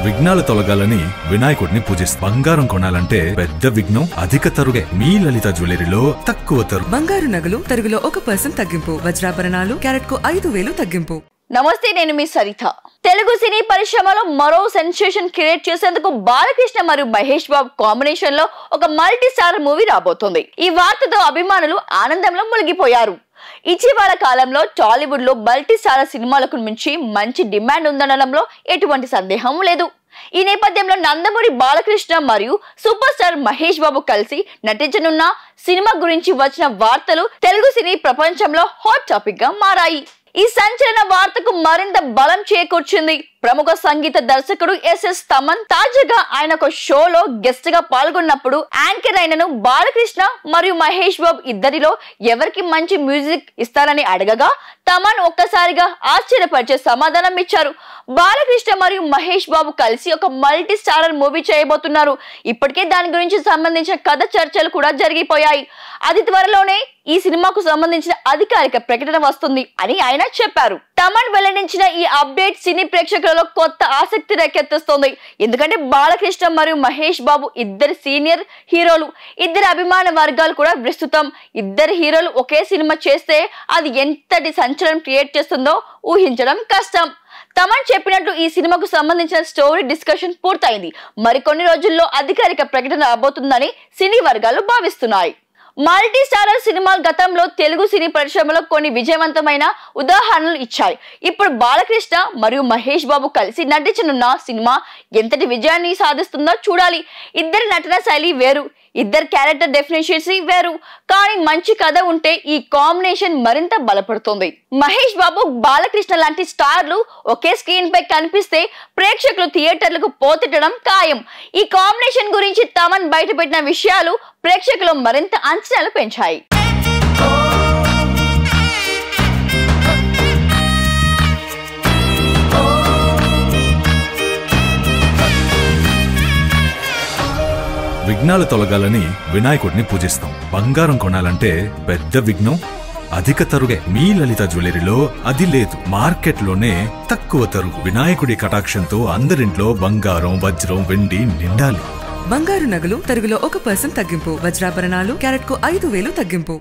విఘ్నాలు తొలగాలని వినాయకుడిని పూజిస్తాం. బంగారం కొనాలంటే పెద్ద విఘ్నం అధిక తరుగే. మీ లలిత జ్యువెలరీలో తక్కువ తరుగు. బంగారు నగలు తరుగులో 1% తగ్గింపు. వజ్రాభరణాలు క్యారెట్కు 5,000 తగ్గింపు. నమస్తే, నేను మీ సరిత. తెలుగు సినీ పరిశ్రమలో మరో సెన్సేషన్ క్రియేట్ చేసేందుకు బాలకృష్ణ మరియు మహేష్ బాబు కాంబినేషన్ లో ఒక మల్టీ స్టార్ మూవీ రాబోతోంది. ఈ వార్తతో అభిమానులు ఆనందంలో మునిగిపోయారు. ఇటీవల కాలంలో టాలీవుడ్ లో మల్టీ స్టార్ సినిమాలకు మించి మంచి డిమాండ్ ఉందనడంలో ఎటువంటి సందేహం లేదు. ఈ నేపథ్యంలో నందమూరి బాలకృష్ణ మరియు సూపర్ స్టార్ మహేష్ బాబు కలిసి నటించనున్న సినిమా గురించి వచ్చిన వార్తలు తెలుగు సినీ ప్రపంచంలో హాట్ టాపిక్ గా మారాయి. ఈ సంచలన వార్తకు మరింత బలం చేకూర్చింది ప్రముఖ సంగీత దర్శకుడు ఎస్ఎస్ తమన్. తాజాగా ఆయన ఒక షోలో గెస్ట్ గా పాల్గొన్నప్పుడు యాంకర్ అయినను బాలకృష్ణ మరియు మహేష్ బాబు ఇద్దరిలో ఎవరికి మంచి మ్యూజిక్ ఇస్తారని అడగగా తమన్ ఒక్కసారిగా ఆశ్చర్యపరిచే సమాధానం ఇచ్చారు. బాలకృష్ణ మరియు మహేష్ బాబు కలిసి ఒక మల్టీ స్టారర్ మూవీ చేయబోతున్నారు. ఇప్పటికే దాని గురించి సంబంధించిన కథ చర్చలు కూడా జరిగిపోయాయి. అతి త్వరలోనే ఈ సినిమాకు సంబంధించిన అధికారిక ప్రకటన వస్తుంది అని ఆయన చెప్పారు. తమన్ వెల్లడించిన ఈ అప్డేట్ సినీ ప్రేక్షకులలో కొత్త ఆసక్తి రేకెత్తిస్తోంది. ఎందుకంటే బాలకృష్ణ మరియు మహేష్ బాబు ఇద్దరు సీనియర్ హీరోలు. ఇద్దరు అభిమాన వర్గాలు కూడా విస్తృతం. ఇద్దరు హీరోలు ఒకే సినిమా చేస్తే అది ఎంతటి సంచలనం క్రియేట్ చేస్తుందో ఊహించడం కష్టం. తమన్ చెప్పినట్లు ఈ సినిమాకు సంబంధించిన స్టోరీ డిస్కషన్ పూర్తయింది. మరికొన్ని రోజుల్లో అధికారిక ప్రకటన రాబోతుందని సినీ వర్గాలు భావిస్తున్నాయి. మల్టీ స్టారర్ సినిమాలు గతంలో తెలుగు సినీ పరిశ్రమలో కొన్ని విజయవంతమైన ఉదాహరణలు ఇచ్చాయి. ఇప్పుడు బాలకృష్ణ మరియు మహేష్ బాబు కలిసి నటించనున్న సినిమా ఎంతటి విజయాన్ని సాధిస్తుందో చూడాలి. ఇద్దరి నటన శైలి వేరు, ఇద్దరు క్యారెక్టర్ డెఫినేషన్స్ వేరు. కానీ మంచి కథ ఉంటే ఈ కాంబినేషన్ మరింత బలపడుతుంది. మహేష్ బాబు బాలకృష్ణ లాంటి స్టార్లు ఒకే స్క్రీన్ పై కనిపిస్తే ప్రేక్షకులు థియేటర్లకు పోతిట్టడం ఖాయం. ఈ కాంబినేషన్ గురించి తమన్ బయటపెట్టిన విషయాలు ప్రేక్షకులు మరింత అంచనాలు పెంచాయి. విఘ్నాలు తొలగాలని వినాయకుడిని పూజిస్తాం. బంగారం కొనాలంటే పెద్ద విఘ్నం అధిక తరుగే. మీ లలిత జ్యువెలరీలో అది లేదు. మార్కెట్లోనే తక్కువ తరుగు. వినాయకుడి కటాక్షంతో అందరింట్లో బంగారం, వజ్రం, వెండి నిండాలి. బంగారు నగలు తరుగులో 1% తగ్గింపు. వజ్రాభరణాలు క్యారెట్కు 5,000 తగ్గింపు.